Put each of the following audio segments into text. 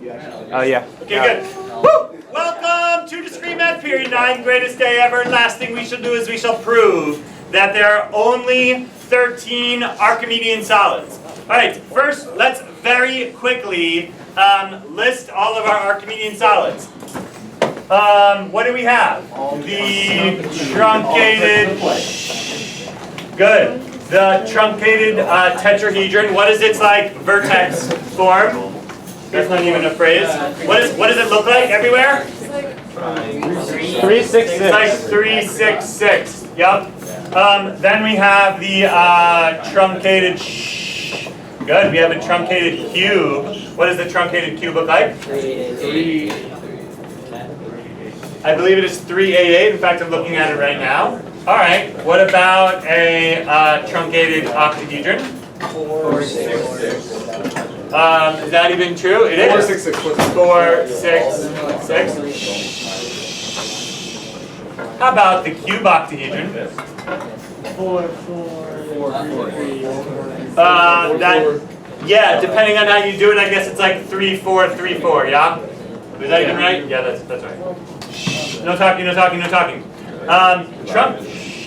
Oh, yeah. Okay, good. Woo! Welcome to Discrete Math Period 9, greatest day ever. Last thing we shall do is we shall prove that there are only 13 Archimedean solids. Alright, first let's very quickly list all of our Archimedean solids. What do we have? The truncated... Good. The truncated tetrahedron. What is its like vertex form? That's not even a phrase. What does it look like everywhere? 366. It's like 366. Yep. Then we have the truncated. Good. We have a truncated cube. What does the truncated cube look like? I believe it is 388. In fact, I'm looking at it right now. All right. What about a truncated octahedron? 466. Is that even true? It is. 466. 466. How about the cube octahedron? 4. Depending on how you do it, I guess it's like 3434. Yeah. Is that even right? Yeah, that's right. No talking.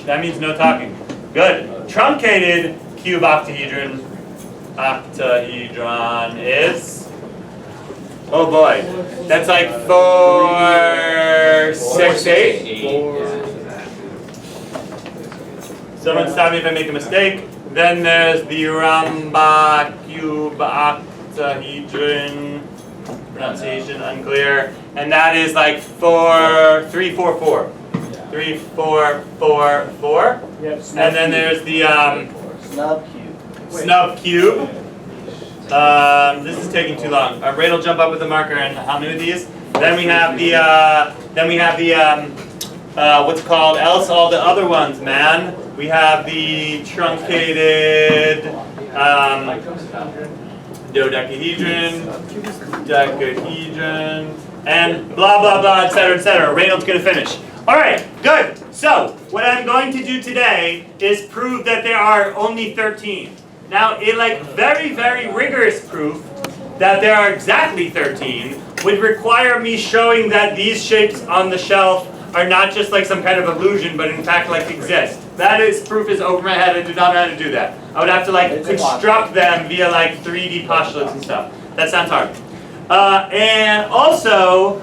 That means no talking. Good. Truncated cube octahedron. Octahedron is, oh boy, that's like 468. Someone stop me if I make a mistake. Then there's the Ramba cube octahedron, pronunciation unclear, and that is like 344. 3444. Yep. And then there's the Snub cube. snub cube. This is taking too long. Ray will jump up with a marker and how many of these? Then we have the what's it called? Else all the other ones, man. We have the truncated dodecahedron, decahedron, and blah blah blah, etc., etc. Reynolds gonna finish. All right, good. So what I'm going to do today is prove that there are only 13. Now, a very, very rigorous proof that there are exactly 13 would require me showing that these shapes on the shelf are not just like some kind of illusion, but in fact exist. That proof is over my head. I do not know how to do that. I would have to construct them via 3D postulates and stuff. That sounds hard. And also,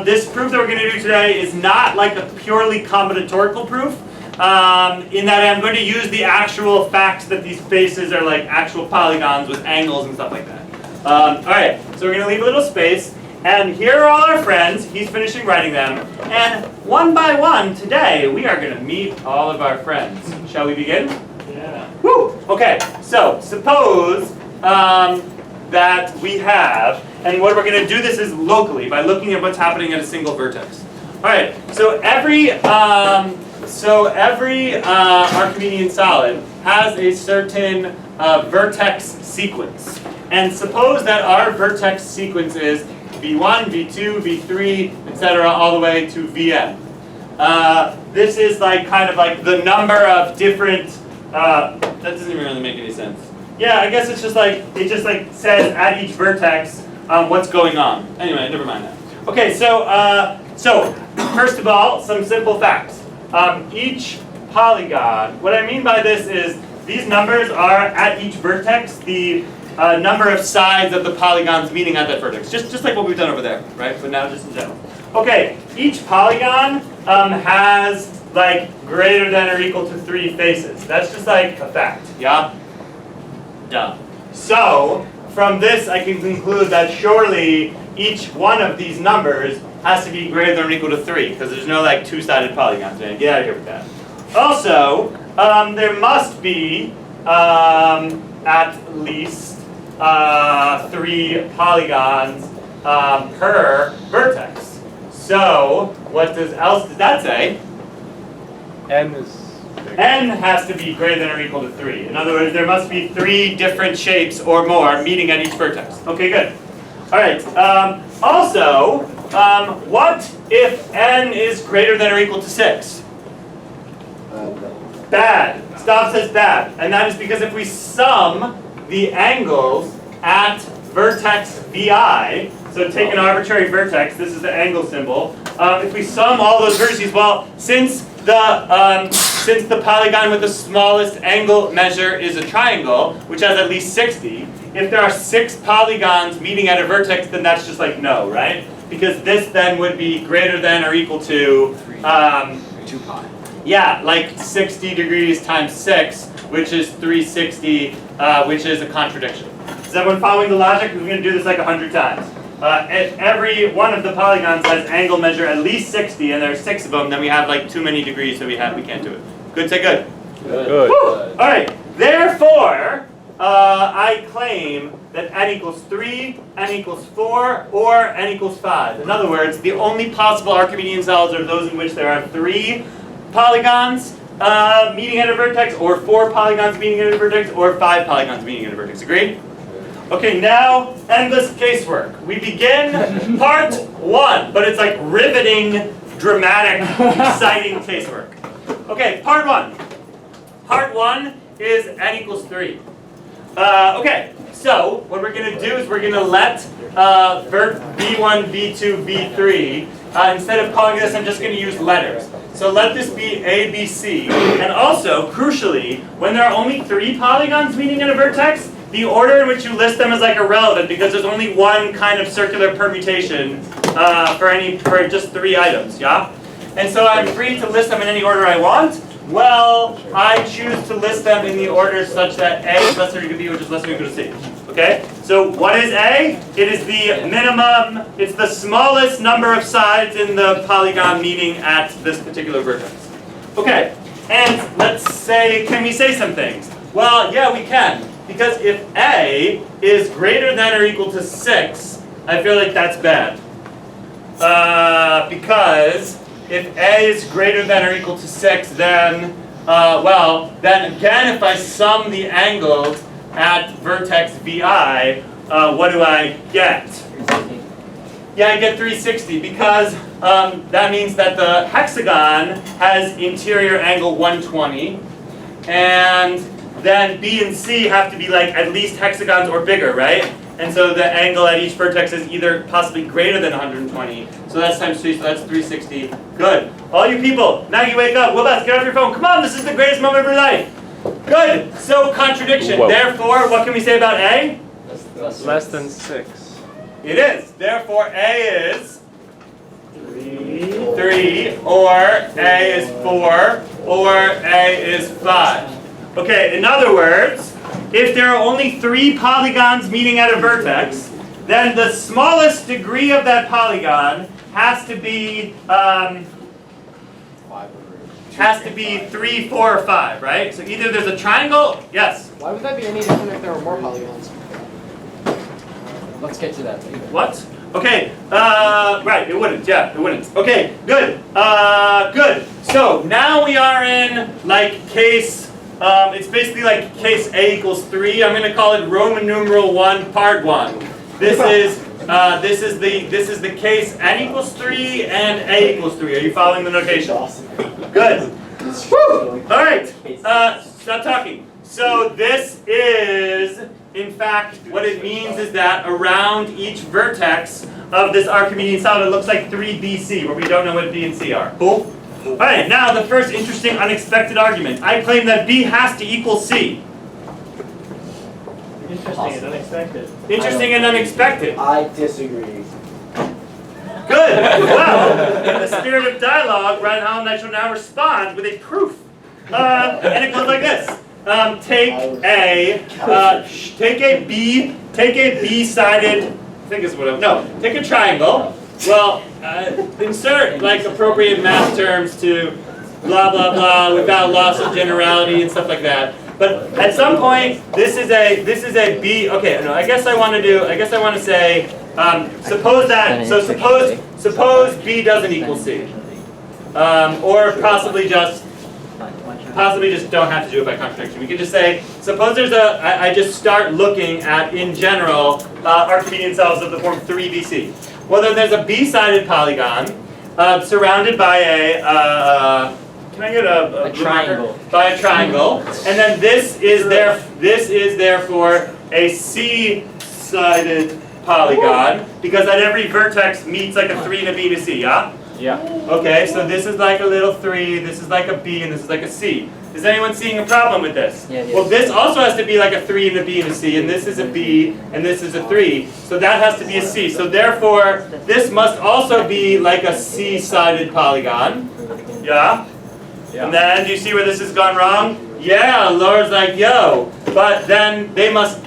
this proof that we're going to do today is not a purely combinatorial proof. In that I'm going to use the actual facts that these faces are actual polygons with angles and stuff like that. Alright, so we're going to leave a little space, and here are all our friends. He's finishing writing them, and one by one today we are going to meet all of our friends. Shall we begin? Yeah. Woo! Okay, so suppose that we have, and what we're going to do this is locally by looking at what's happening at a single vertex. Alright, so every Archimedean solid has a certain vertex sequence. And suppose that our vertex sequence is V1, V2, V3, etc., all the way to Vn. This is kind of the number of different, that doesn't even really make any sense. Yeah, I guess it's just it just says at each vertex what's going on. Anyway, never mind that. Okay, so first of all, some simple facts. Each polygon, what I mean by this is these numbers are at each vertex the number of sides of the polygons meeting at that vertex. Just like what we've done over there, right? But now just in general. Okay, each polygon has greater than or equal to 3 faces. That's just a fact, yeah? Duh. So, from this I can conclude that surely each one of these numbers has to be greater than or equal to 3, because there's no two-sided polygons, man. Get out of here with that. Also, there must be at least 3 polygons per vertex. So, what else does that say? N has to be greater than or equal to 3. In other words, there must be 3 different shapes or more meeting at each vertex. Okay, good. All right. Also, what if n is greater than or equal to 6? Bad. Stav says bad. And that is because if we sum the angles at vertex VI, So take an arbitrary vertex. This is the angle symbol. If we sum all those vertices, well, since the polygon with the smallest angle measure is a triangle, which has at least 60, if there are 6 polygons meeting at a vertex, then that's just like no, right? Because this then would be greater than or equal to 2 pi. yeah, like 60 degrees times 6, which is 360, which is a contradiction. Is everyone following the logic? We're going to do this like 100 times. If every one of the polygons has angle measure at least 60, and there are 6 of them, then we have like too many degrees, so we can't do it. Good, say good. Good. All right. Therefore, I claim that n equals 3, n equals 4, or n equals 5. In other words, the only possible Archimedean solids are those in which there are 3 polygons meeting at a vertex, or 4 polygons meeting at a vertex, or 5 polygons meeting at a vertex. Agreed? Okay, now endless casework. We begin part 1, but it's like riveting, dramatic, exciting casework. Okay, part 1. Part 1 is n equals 3. Okay, so what we're going to do is we're going to let vert v1, v2, v3, instead of calling this, I'm just going to use letters. So let this be A, B, C. And also, crucially, when there are only 3 polygons meeting at a vertex, the order in which you list them is like irrelevant because there's only one kind of circular permutation for just 3 items, yeah? And so I'm free to list them in any order I want. Well, I choose to list them in the order such that A is less than or equal to B, which is less than or equal to C. Okay? So what is A? It is the minimum, it's the smallest number of sides in the polygon meeting at this particular vertex. Okay, and let's say, can we say some things? Well, yeah, we can. Because if A is greater than or equal to 6, I feel like that's bad. Because if A is greater than or equal to 6, then, then again, if I sum the angles at vertex VI, what do I get? Yeah, I get 360 because that means that the hexagon has interior angle 120, and then B and C have to be like at least hexagons or bigger, right? And so the angle at each vertex is either possibly greater than 120. So that's times 3, so that's 360. Good. All you people, now you wake up. Wilbeth, get off your phone. Come on, this is the greatest moment of your life. Good. So contradiction. Whoa. Therefore, what can we say about A? Less than 6. It is. Therefore, A is 3, or A is 4, or A is 5. Okay, in other words, if there are only 3 polygons meeting at a vertex, then the smallest degree of that polygon has to be 3, 4, or 5, right? So either there's a triangle, yes. Why would that be any different if there were more polygons? Let's get to that later. What? Okay, right, it wouldn't, yeah, it wouldn't. Okay, good, good. So now we are in, like, case, it's basically like case A equals 3. I'm going to call it Roman numeral 1, part 1. This is the case n equals 3 and A equals 3. Are you following the notation? Good. Woo! All right, stop talking. So this is, in fact, what it means is that around each vertex of this Archimedean solid, it looks like 3 BC, where we don't know what B and C are. Cool? All right, now the first interesting unexpected argument. I claim that B has to equal C. Interesting and unexpected. Interesting and unexpected. I disagree. Good. Well, in the spirit of dialogue, Ryan Holland and I shall now respond with a proof. And it goes like this. Take a B-sided, I think is what I'm, no, take a triangle. Well, insert like appropriate math terms to blah blah blah without loss of generality and stuff like that. But at some point, this is a B. Okay, no, I guess I want to say, suppose B doesn't equal C, or possibly just don't have to do it by contradiction. We could just say, suppose there's I just start looking at, in general, Archimedean cells of the form 3 BC. Well, then there's a B-sided polygon surrounded by a, can I get a triangle? By a triangle, and then this is therefore a C-sided polygon because at every vertex meets like a 3 and a B and a C, yeah? Yeah. Okay, so this is like a little 3, this is like a B, and this is like a C. Is anyone seeing a problem with this? Yeah, Well, this also has to be like a 3 and a B and a C, and this is a B, and this is a 3. So that has to be a C. So therefore, this must also be like a C-sided polygon. Yeah? Yeah. And then, do you see where this has gone wrong? Yeah, Laura's like, yo, but then they must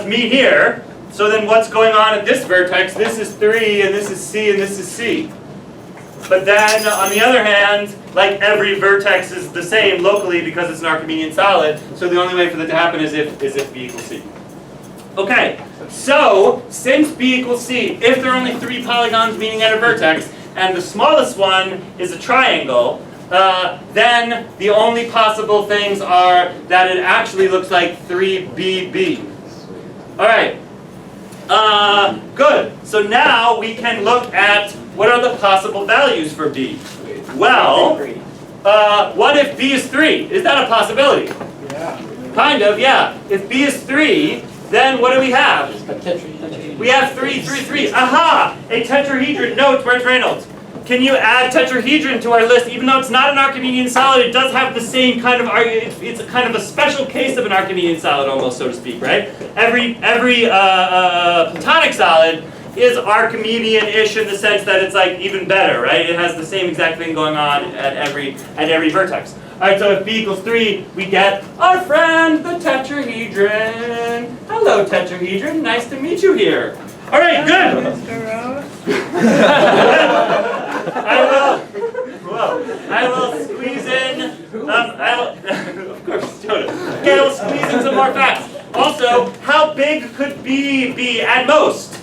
meet here. So then what's going on at this vertex? This is 3, and this is C, and this is C. But then, on the other hand, like every vertex is the same locally because it's an Archimedean solid, so the only way for that to happen is if B equals C. Okay, so since B equals C, if there are only 3 polygons meeting at a vertex, and the smallest one is a triangle, then the only possible things are that it actually looks like 3BB. Alright, good. So now we can look at what are the possible values for B. Well, what if B is 3? Is that a possibility? Yeah. Kind of, yeah. If B is 3, then what do we have? We have 3, 3, 3. Aha! A tetrahedron. Notes, where's Reynolds? Can you add tetrahedron to our list? Even though it's not an Archimedean solid, it does have the same kind of, it's a kind of a special case of an Archimedean solid almost, so to speak, right? Every Platonic solid is Archimedean-ish in the sense that it's like even better, right? It has the same exact thing going on at every vertex. Alright, so if B equals 3, we get our friend, the tetrahedron. Hello, tetrahedron. Nice to meet you here. Alright, good. I will squeeze in, of course, Jonah. Okay, I will squeeze in some more facts. Also, how big could B be at most?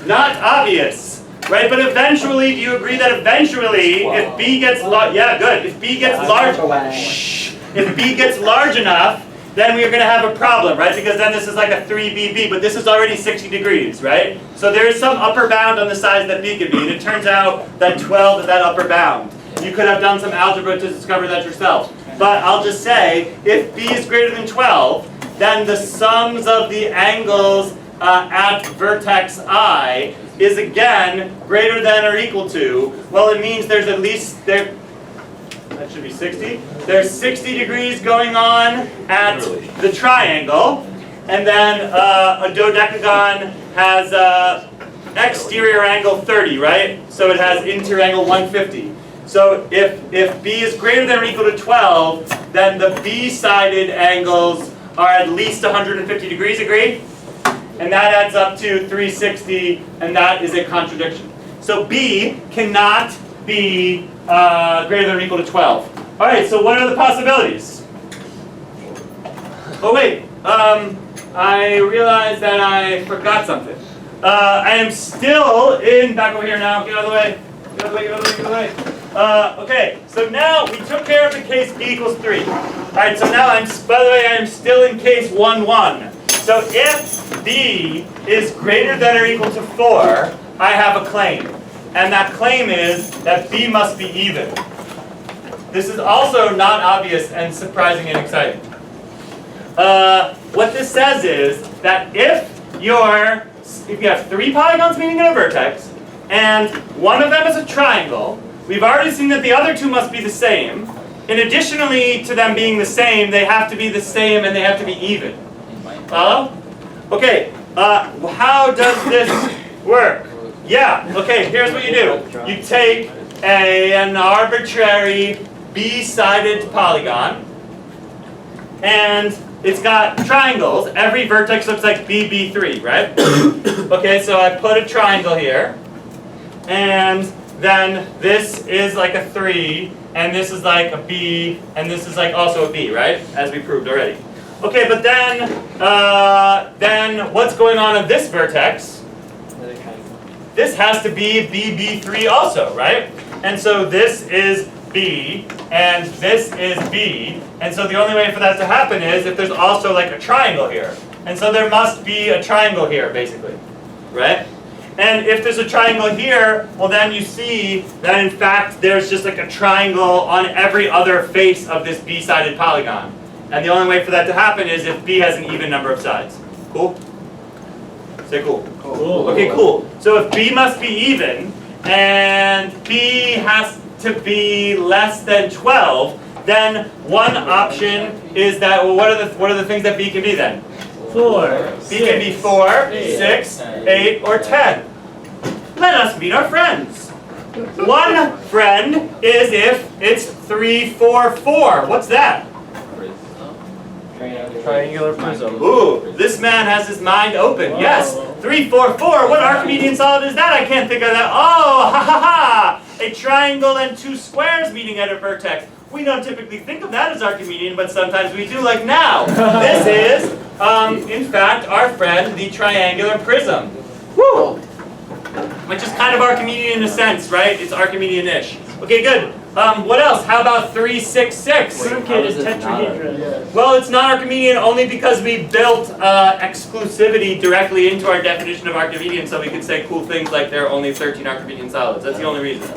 Not obvious, right? But eventually, do you agree that eventually, if B gets large, yeah, good. If B gets large, if B gets large enough, then we're going to have a problem, right? Because then this is like a 3BB, but this is already 60 degrees, right? So there is some upper bound on the size that B could be, and it turns out that 12 is that upper bound. You could have done some algebra to discover that yourself. But I'll just say, if B is greater than 12, then the sums of the angles at vertex I is again greater than or equal to, well, it means there's at least, that should be 60. There's 60 degrees going on at the triangle, and then a dodecagon has exterior angle 30, right? So it has interior angle 150. So if B is greater than or equal to 12, then the B-sided angles are at least 150 degrees, agree? And that adds up to 360, and that is a contradiction. So B cannot be greater than or equal to 12. All right, so what are the possibilities? Oh wait, I realized that I forgot something. I am still in, back over here now, get out of the way, get out of the way, get out of the way, get out of the way. Okay, so now we took care of the case B equals 3. All right, so now by the way, I am still in case 1, 1. So if B is greater than or equal to 4, I have a claim. And that claim is that B must be even. This is also not obvious and surprising and exciting. What this says is that if you have 3 polygons meeting in a vertex, and one of them is a triangle, we've already seen that the other 2 must be the same. And additionally to them being the same, they have to be the same and they have to be even. Follow? Okay, how does this work? Yeah, okay, here's what you do. You take an arbitrary B-sided polygon, and it's got triangles. Every vertex looks like BB3, right? Okay, so I put a triangle here, and then this is like a 3, and this is like a B, and this is like also a B, right? As we proved already. Okay, but then what's going on at this vertex? This has to be BB3 also, right? And so this is B, and this is B, and so the only way for that to happen is if there's also like a triangle here. And so there must be a triangle here, basically, right? And if there's a triangle here, well then you see that in fact there's just like a triangle on every other face of this B-sided polygon. And the only way for that to happen is if B has an even number of sides. Cool? Say cool. Cool. Okay, cool. So if B must be even, and B has to be less than 12, then one option is that, well, what are the things that B can be then? 4. B can be 4, 6, 8, or 10. Let us meet our friends. One friend is if it's 3, 4, 4. What's that? Triangular prism. Ooh, this man has his mind open. Yes, 3, 4, 4. What Archimedean solid is that? I can't think of that. Oh, ha ha ha! A triangle and 2 squares meeting at a vertex. We don't typically think of that as Archimedean, but sometimes we do, like now. This is, in fact, our friend, the triangular prism. Woo! Which is kind of Archimedean in a sense, right? It's Archimedean-ish. Okay, good. What else? How about 3, 6, 6? Truncated Tetrahedron. Well, it's not Archimedean only because we built exclusivity directly into our definition of Archimedean, so we could say cool things like there are only 13 Archimedean solids. That's the only reason.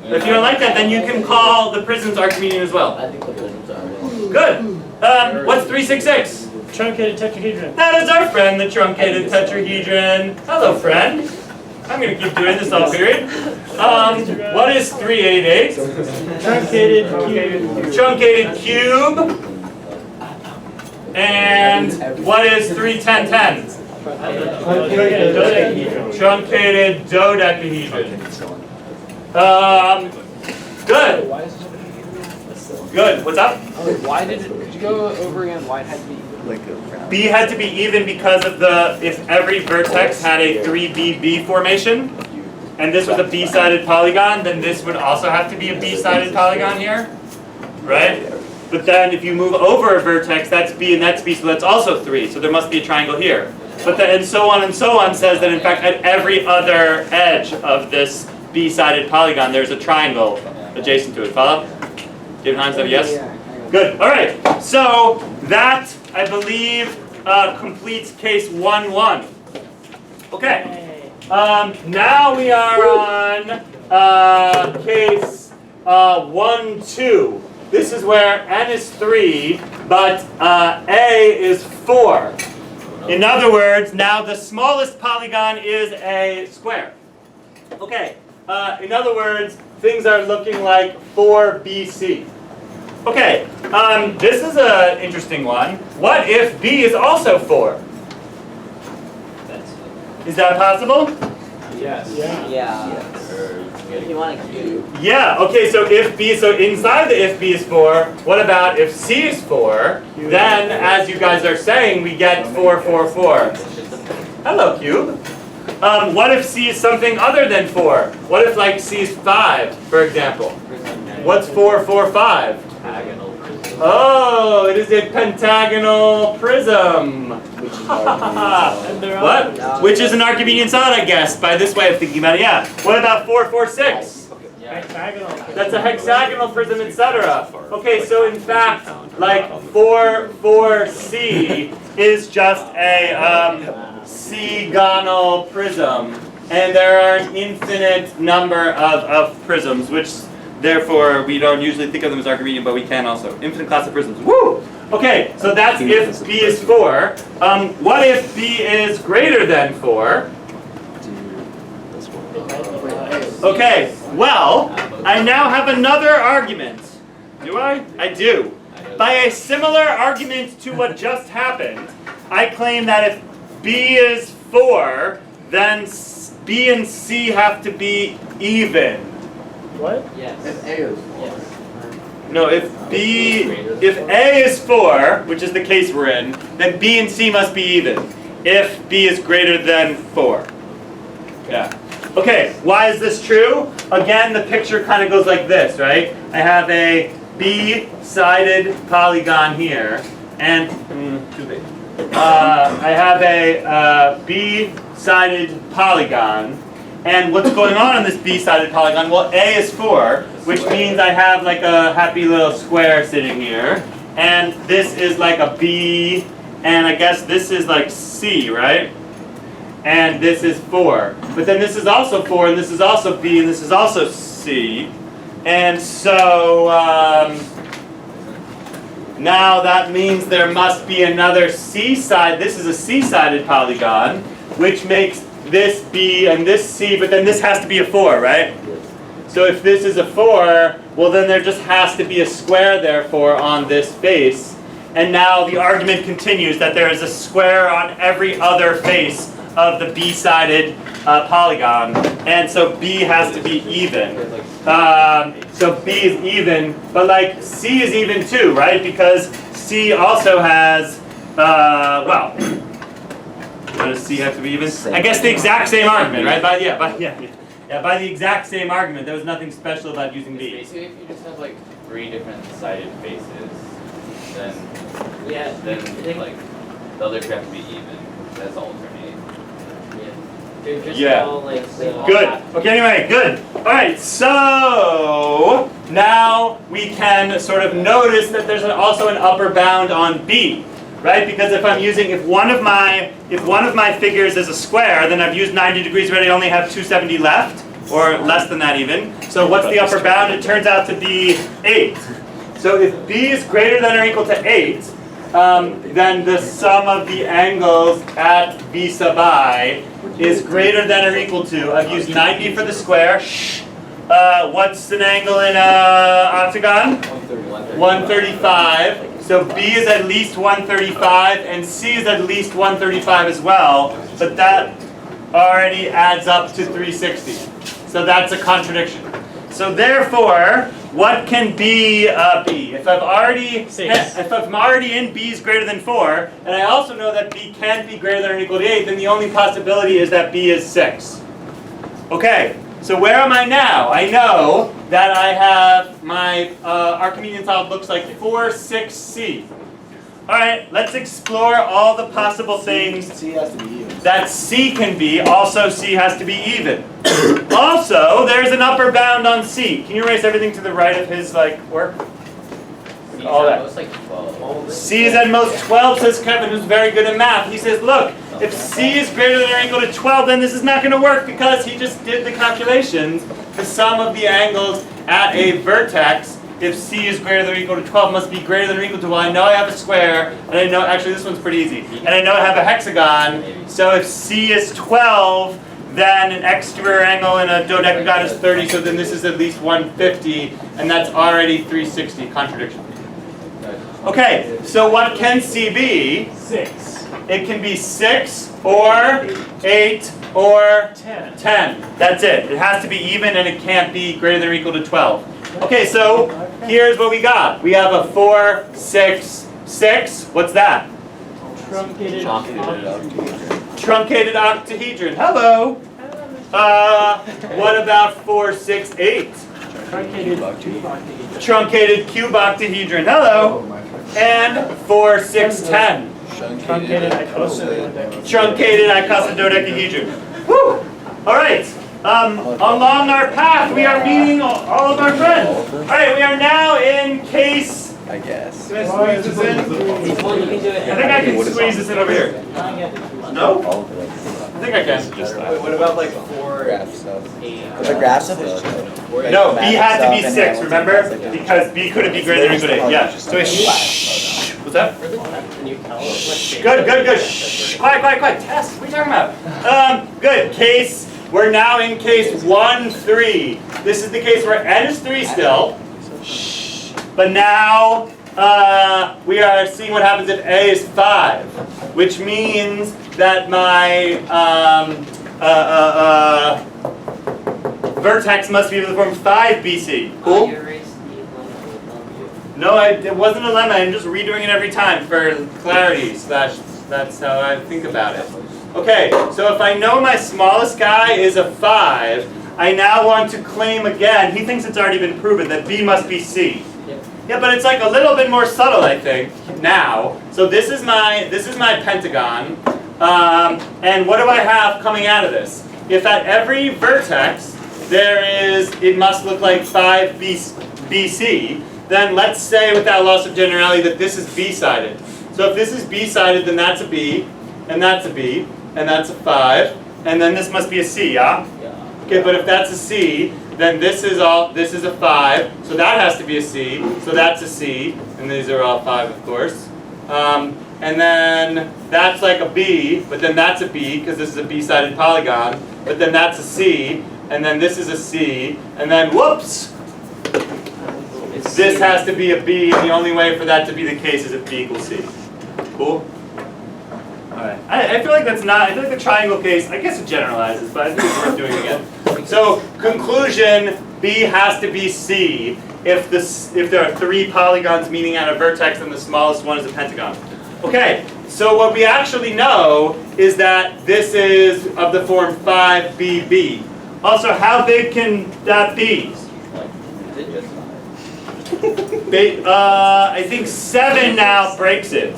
If you don't like that, then you can call the prisms Archimedean as well. I think the prisms are. Good. What's 3, 6, 6? Truncated Tetrahedron. That is our friend, the Truncated Tetrahedron. Hello, friend. I'm going to keep doing this all period. What is 3, 8, 8? Truncated Cube. Truncated Cube. And what is 3, 10, 10? Truncated Dodecahedron. Truncated Dodecahedron. Good. Good. What's up? Why did it, could you go over again? Why it had to be? B had to be even because of if every vertex had a 3BB formation, and this was a B-sided polygon, then this would also have to be a B-sided polygon here, right? But then if you move over a vertex, that's B and that's B, so that's also 3, so there must be a triangle here. But then, and so on says that in fact at every other edge of this B-sided polygon, there's a triangle adjacent to it. Follow? David Hines, said yes? Good. All right. So that, I believe, completes case 1-1. Okay. Now we are on case 1-2. This is where n is 3, but a is 4. In other words, now the smallest polygon is a square. Okay. In other words, things are looking like 4BC. Okay, this is an interesting one. What if B is also 4? Is that possible? Yes. Yeah. You want a cube? Yeah, okay, so inside the if B is 4, what about if C is 4? Then, as you guys are saying, we get 4, 4, 4. Hello, cube. What if C is something other than 4? What if, like, C is 5, for example? What's 4, 4, 5? Oh, it is a pentagonal prism. What? Which is an Archimedean solid, I guess, by this way of thinking about it. Yeah. What about 4, 4, 6? Hexagonal. That's a hexagonal prism, etc. Okay, so in fact, like 4, 4C is just a C-gonal prism, and there are an infinite number of prisms, which therefore we don't usually think of them as Archimedean, but we can also. Infinite class of prisms. Woo! Okay, so that's if B is 4. What if B is greater than 4? Okay, well, I now have another argument. Do I? I do. By a similar argument to what just happened, I claim that if B is 4, then B and C have to be even. What? Yes. If A is 4. No, if A is 4, which is the case we're in, then B and C must be even. If B is greater than 4. Yeah. Okay, why is this true? Again, the picture kind of goes like this, right? I have a B-sided polygon here, and too big. I have a B-sided polygon, and what's going on in this B-sided polygon? Well, A is 4, which means I have like a happy little square sitting here, and this is like a B, and I guess this is like C, right? And this is 4. But then this is also 4, and this is also B, and this is also C. And so, now that means there must be another C-side. This is a C-sided polygon, which makes this B and this C, but then this has to be a 4, right? So if this is a 4, well then there just has to be a square therefore on this face. And now the argument continues that there is a square on every other face of the B-sided polygon, and so B has to be even. So B is even, but like C is even too, right? Because C also has, well, what does C have to be even? I guess the exact same argument, right? By the exact same argument. There was nothing special about using B. Basically, if you just have like 3 different sided faces, then like the other two have to be even. That's alternate. They're just Yeah. all like Good. Okay, anyway, good. Alright, so now we can sort of notice that there's also an upper bound on B, right? Because if I'm using, if one of my figures is a square, then I've used 90 degrees already, I only have 270 left, or less than that even. So what's the upper bound? It turns out to be 8. So if B is greater than or equal to 8, then the sum of the angles at B sub I is greater than or equal to, I've used 90 for the square. What's an angle in octagon? 135. So B is at least 135 and C is at least 135 as well, but that already adds up to 360. So that's a contradiction. So therefore, what can B be? If I'm already in B is greater than 4, and I also know that B can't be greater than or equal to 8, then the only possibility is that B is 6. Okay, so where am I now? I know that I have my Archimedean solid looks like 4, 6, C. Alright, let's explore all the possible things C has to be even. that C can be. Also, C has to be even. Also, there's an upper bound on C. Can you erase everything to the right of his work? All that. It's like 12. C is at most 12, says Kevin, who's very good at math. He says, look, if C is greater than or equal to 12, then this is not going to work because he just did the calculations. The sum of the angles at a vertex, if C is greater than or equal to 12, must be greater than or equal to, well, I know I have a square, and I know, actually this one's pretty easy, and I know I have a hexagon, so if C is 12, then an exterior angle in a dodecagon is 30, so then this is at least 150, and that's already 360, contradiction. Okay, so what can C be? 6. It can be 6, or 8, or 10. 10. That's it. It has to be even, and it can't be greater than or equal to 12. Okay, so here's what we got. We have a 4, 6, 6. What's that? Truncated Truncated octahedron. Hello. What about 4, 6, 8? Truncated cube octahedron. Truncated cube octahedron. Hello. And 4, 6, 10. Truncated icosahedron. Truncated icosahedron. Woo! All right. Along our path, we are meeting all of our friends. All right, we are now in case. I guess. Can I squeeze this in? I think I can squeeze this in over here. No? I think I can. Wait, what about like 4, Graph stuff. 8? The graph stuff is No, B had to be 6, remember? Because B couldn't be greater than or equal to 8. Yeah. So it's what's that? Can you tell us what shape? Good. Shh. Quiet. Test. What are you talking about? Good. Case. We're now in case 1, 3. This is the case where n is 3 still. Shh. But now we are seeing what happens if a is 5, which means that my vertex must be of the form 5 BC. Cool? You erased the lemma. No, it wasn't a lemma. I'm just redoing it every time for clarity. That's how I think about it. Okay, so if I know my smallest guy is a 5, I now want to claim again, he thinks it's already been proven, that B must be C. Yep. Yeah, but it's like a little bit more subtle, I think, now. So this is my pentagon, and what do I have coming out of this? If at every vertex it must look like 5 BC, then let's say without loss of generality that this is B-sided. So if this is B-sided, then that's a B, and that's a B, and that's a 5, and then this must be a C, yeah? Yeah. Okay, but if that's a C, then this is a 5, so that has to be a C, so that's a C, and these are all 5, of course. And then that's like a B, but then that's a B, because this is a B-sided polygon, but then that's a C, and then this is a C, and then whoops! This has to be a B, and the only way for that to be the case is if B equals C. Cool? Alright. I feel like that's not, I feel like the triangle case, I guess it generalizes, but I think it's worth doing again. So, conclusion, B has to be C if there are 3 polygons meeting at a vertex and the smallest one is a pentagon. Okay, so what we actually know is that this is of the form 5BB. Also, how big can that be? I think 7 now breaks it.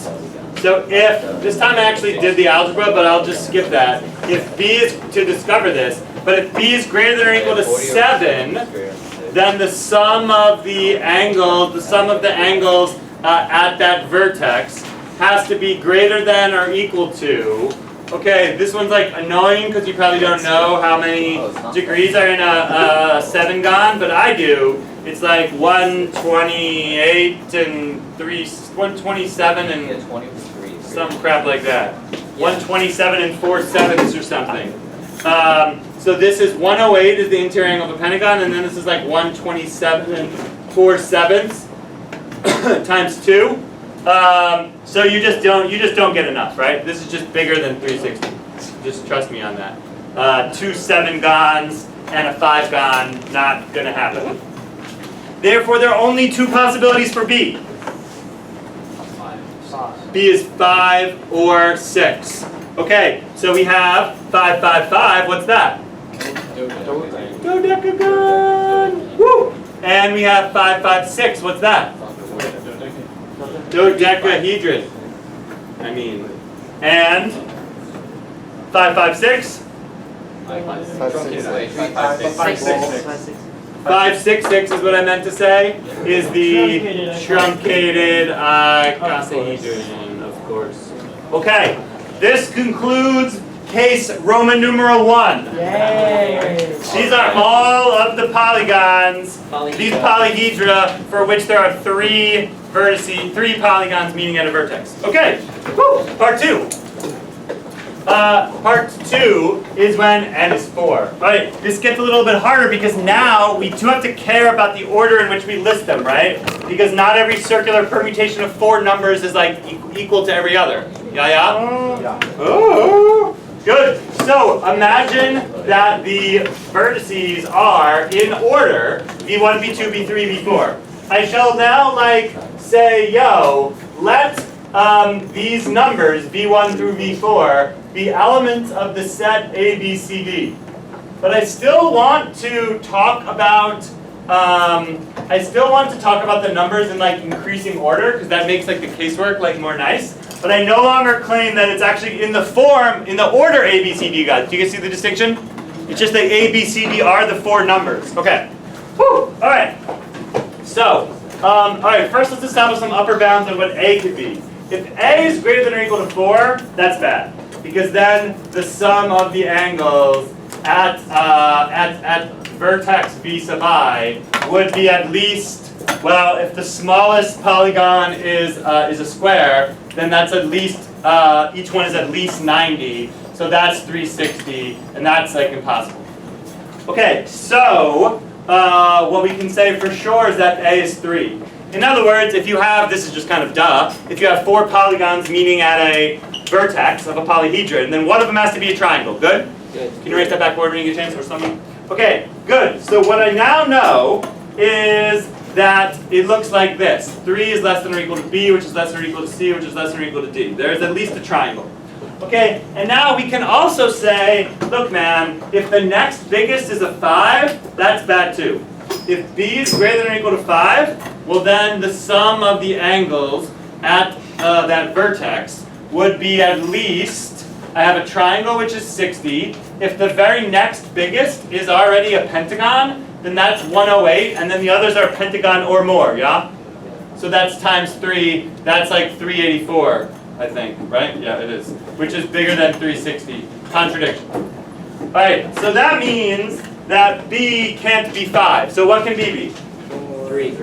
So if, this time I actually did the algebra, but I'll just skip that. If B is, to discover this, but if B is greater than or equal to 7, then the sum of the angles, at that vertex has to be greater than or equal to, okay, this one's like annoying because you probably don't know how many degrees are in a 7-gon, but I do. It's like 128 and 127 and some crap like that. 127 and 4/7 or something. So this is 108 is the interior angle of a pentagon, and then this is like 127 and 4/7 times 2. So you just don't get enough, right? This is just bigger than 360. Just trust me on that. 2 7-gons and a 5-gon, not gonna happen. Therefore, there are only 2 possibilities for B. B is 5 or 6. Okay, so we have 5, 5, 5. What's that? Dodecagon. Woo! And we have 5, 5, 6. What's that? Dodecahedron. I mean, and 5, 5, 6. 5, 6, 6 is what I meant to say. Is the truncated octahedron, of course. Okay, this concludes case Roman numeral 1. Yay! These are all of the polygons, these polyhedra, for which there are 3 vertices, 3 polygons meeting at a vertex. Okay, woo, part 2. Part 2 is when n is 4. Right, this gets a little bit harder because now we do have to care about the order in which we list them, right? Because not every circular permutation of 4 numbers is like equal to every other. Yeah? Oh, good. So imagine that the vertices are in order v1, v2, v3, v4. I shall now say, yo, let these numbers v1 through v4 be elements of the set A, B, C, D. But I still want to talk about the numbers in increasing order because that makes the casework more nice. But I no longer claim that it's actually in the order A, B, C, D, guys. Do you guys see the distinction? It's just that A, B, C, D are the 4 numbers. Okay. Whew. All right. So, all right. First, let's establish some upper bounds on what A could be. If A is greater than or equal to 4, that's bad. Because then the sum of the angles at vertex B sub I would be at least, well, if the smallest polygon is a square, then that's at least, each one is at least 90, so that's 360, and that's impossible. Okay, so what we can say for sure is that A is 3. In other words, if you have, this is just kind of duh, if you have 4 polygons meeting at a vertex of a polyhedron, then one of them has to be a triangle. Good? Good. Can you erase that backboard when you get a chance or something? Okay, good. So what I now know is that it looks like this. 3 is less than or equal to B, which is less than or equal to C, which is less than or equal to D. There's at least a triangle. Okay, and now we can also say, look man, if the next biggest is a 5, that's bad too. If B is greater than or equal to 5, well then the sum of the angles at that vertex would be at least, I have a triangle which is 60. If the very next biggest is already a pentagon, then that's 108, and then the others are pentagon or more, yeah? So that's times 3, that's 384, I think, right? Yeah, it is. Which is bigger than 360. Contradiction. Alright, so that means that B can't be 5. So what can B be? 3.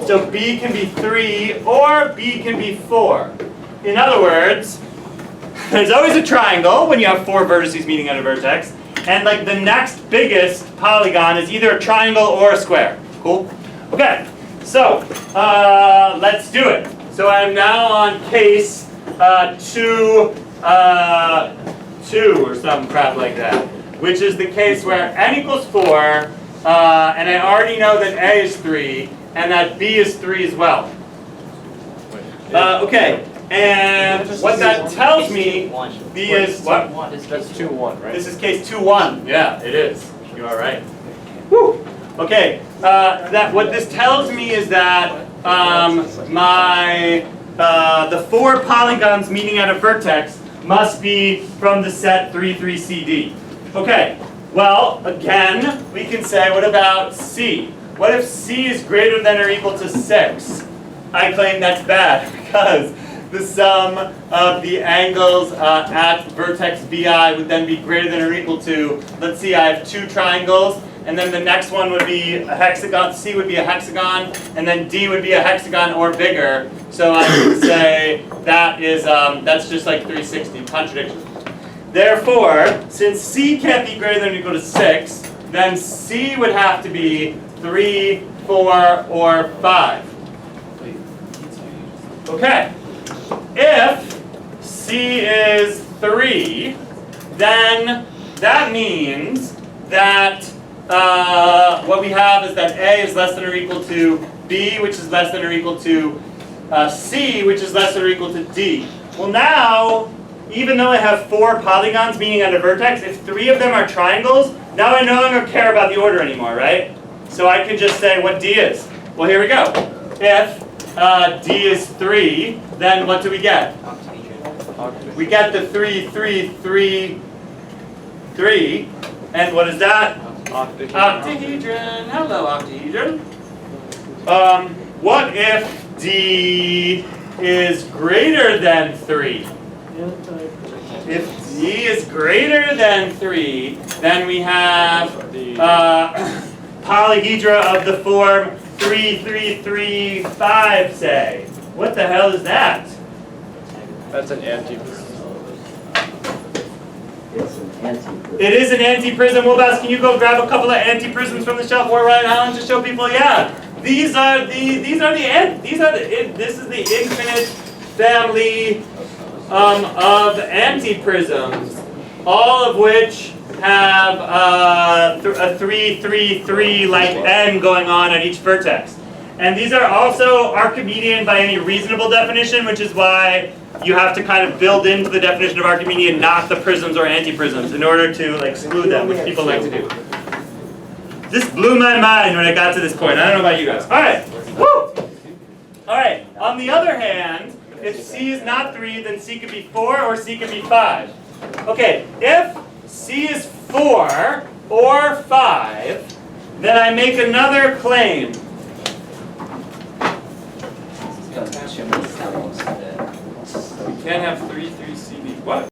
So B can be 3 or B can be 4. In other words, there's always a triangle when you have 4 vertices meeting at a vertex, and like the next biggest polygon is either a triangle or a square. Cool? Okay, so let's do it. So I'm now on case 2 or some crap like that, which is the case where n equals 4, and I already know that A is 3, and that B is 3 as well. Okay, and what that tells me, B is what? That's 2-1, right? This is case 2-1. Yeah, it is. You are right. Woo. Okay, what this tells me is that the 4 polygons meeting at a vertex must be from the set 3, 3, CD. Okay, well, again, we can say, what about C? What if C is greater than or equal to 6? I claim that's bad because the sum of the angles at vertex VI would then be greater than or equal to, let's see, I have 2 triangles, and then the next one would be a hexagon, C would be a hexagon, and then D would be a hexagon or bigger. So I would say that is, that's just like 360, contradiction. Therefore, since C can't be greater than or equal to 6, then C would have to be 3, 4, or 5. Okay. If C is 3, then that means that what we have is that A is less than or equal to B, which is less than or equal to C, which is less than or equal to D. Well now, even though I have 4 polygons meeting at a vertex, if 3 of them are triangles, now I no longer care about the order anymore, right? So I can just say what D is. Well, here we go. If D is 3, then what do we get? We get the 3, 3, 3, 3. And what is that? Octahedron. Hello, octahedron. What if D is greater than 3? If D is greater than 3, then we have polyhedra of the form 3, 3, 3, 5, say. What the hell is that? That's an anti-prism. It's an anti-prism. It is an anti-prism. Wilbas, can you go grab a couple of anti-prisms from the shelf or Ryan Allen to show people? Yeah, this is the infinite family of anti-prisms, all of which have a 3, 3, 3 like n going on at each vertex. And these are also Archimedean by any reasonable definition, which is why you have to kind of build into the definition of Archimedean not the prisms or anti-prisms in order to like exclude them, which people like to do. This blew my mind when I got to this point. I don't know about you guys. All right. Woo! All right. On the other hand, if C is not 3, then C could be 4 or C could be 5. Okay, if C is 4 or 5, then I make another claim. Too many cells. We can't have 3, 3, CD. What?